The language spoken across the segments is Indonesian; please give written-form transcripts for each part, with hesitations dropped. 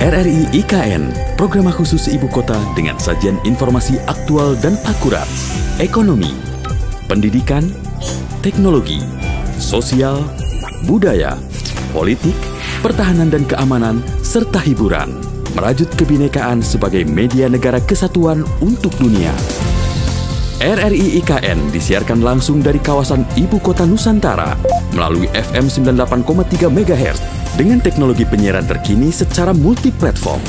RRI IKN, program khusus Ibu Kota dengan sajian informasi aktual dan akurat. Ekonomi, pendidikan, teknologi, sosial, budaya, politik, pertahanan dan keamanan, serta hiburan. Merajut kebinekaan sebagai media negara kesatuan untuk dunia. RRI IKN disiarkan langsung dari kawasan Ibu Kota Nusantara melalui FM 98,3 MHz dengan teknologi penyiaran terkini secara multiplatform.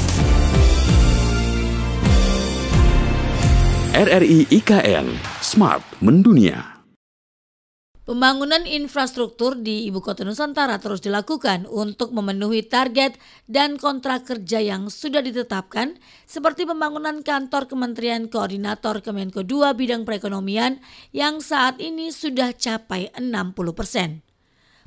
RRI IKN, Smart Mendunia. Pembangunan infrastruktur di Ibu Kota Nusantara terus dilakukan untuk memenuhi target dan kontrak kerja yang sudah ditetapkan, seperti pembangunan kantor Kementerian Koordinator Kemenko II bidang perekonomian yang saat ini sudah capai 60%.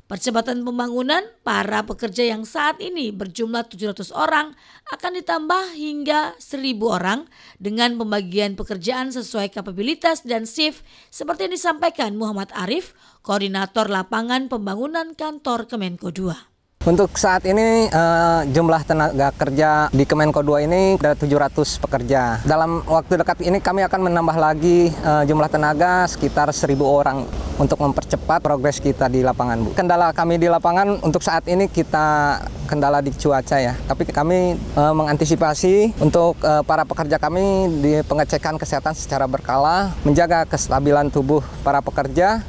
Percepatan pembangunan, para pekerja yang saat ini berjumlah 700 orang akan ditambah hingga 1.000 orang dengan pembagian pekerjaan sesuai kapabilitas dan shift seperti yang disampaikan Muhammad Arif, Koordinator Lapangan Pembangunan Kantor Kemenko II. Untuk saat ini jumlah tenaga kerja di Kemenko II ini ada 700 pekerja. Dalam waktu dekat ini kami akan menambah lagi jumlah tenaga sekitar 1.000 orang untuk mempercepat progres kita di lapangan, Bu. Kendala kami di lapangan untuk saat ini kita kendala di cuaca ya. Tapi kami mengantisipasi untuk para pekerja kami di pengecekan kesehatan secara berkala, menjaga kestabilan tubuh para pekerja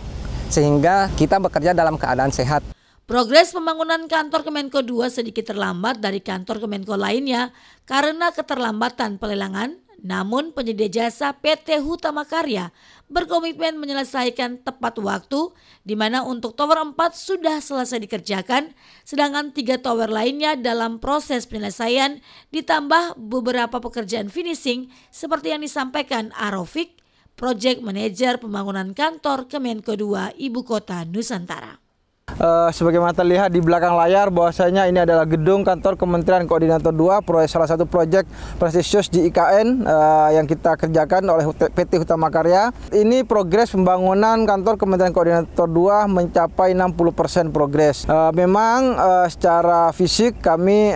sehingga kita bekerja dalam keadaan sehat. Progres pembangunan kantor Kemenko II sedikit terlambat dari kantor Kemenko lainnya karena keterlambatan pelelangan, namun penyedia jasa PT Hutama Karya berkomitmen menyelesaikan tepat waktu, di mana untuk tower 4 sudah selesai dikerjakan, sedangkan 3 tower lainnya dalam proses penyelesaian, ditambah beberapa pekerjaan finishing seperti yang disampaikan Arofik, Project Manager Pembangunan Kantor Kemenko II Ibu Kota Nusantara. Sebagaimana terlihat di belakang layar bahwasanya ini adalah gedung kantor Kementerian Koordinator II, salah satu proyek prestisius di IKN yang kita kerjakan oleh PT Hutama Karya. Ini progres pembangunan kantor Kementerian Koordinator II mencapai 60% progres. Memang secara fisik kami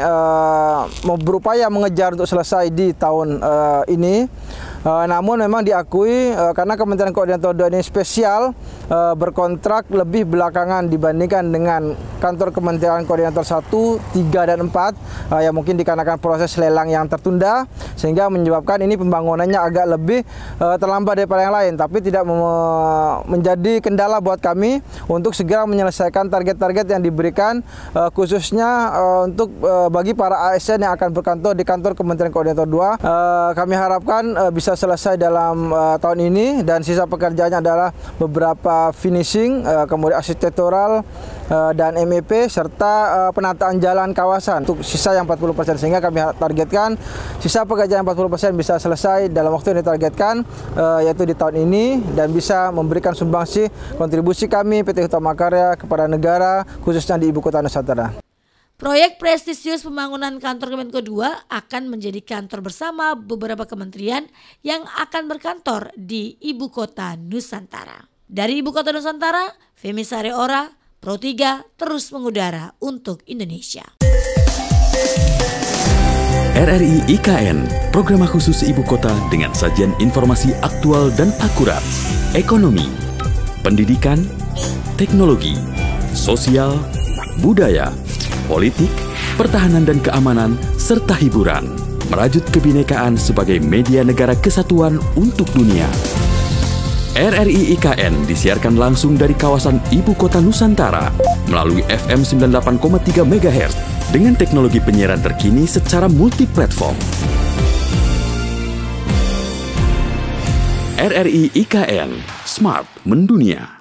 berupaya mengejar untuk selesai di tahun ini. Namun memang diakui karena Kementerian Koordinator II ini spesial berkontrak lebih belakangan dibandingkan dengan kantor Kementerian Koordinator 1, 3, dan 4 yang mungkin dikarenakan proses lelang yang tertunda sehingga menyebabkan ini pembangunannya agak lebih terlambat daripada yang lain, tapi tidak menjadi kendala buat kami untuk segera menyelesaikan target-target yang diberikan khususnya untuk bagi para ASN yang akan berkantor di kantor Kementerian Koordinator II. Kami harapkan bisa selesai dalam tahun ini dan sisa pekerjaannya adalah beberapa finishing, kemudian arsitektural dan MEP serta penataan jalan kawasan untuk sisa yang 40%, sehingga kami targetkan sisa pekerjaan 40% bisa selesai dalam waktu yang ditargetkan yaitu di tahun ini dan bisa memberikan sumbangsi kontribusi kami PT Hutama Karya kepada negara khususnya di Ibu Kota Nusantara. Proyek prestisius pembangunan kantor Kemenko II akan menjadi kantor bersama beberapa kementerian yang akan berkantor di Ibu Kota Nusantara. Dari Ibu Kota Nusantara, Femi Sareora, Pro 3 terus mengudara untuk Indonesia. RRI IKN, program khusus Ibu Kota dengan sajian informasi aktual dan akurat. Ekonomi, pendidikan, teknologi, sosial, budaya, politik, pertahanan dan keamanan, serta hiburan. Merajut kebinekaan sebagai media negara kesatuan untuk dunia. RRI IKN disiarkan langsung dari kawasan Ibu Kota Nusantara melalui FM 98,3 MHz dengan teknologi penyiaran terkini secara multiplatform. RRI IKN, Smart Mendunia.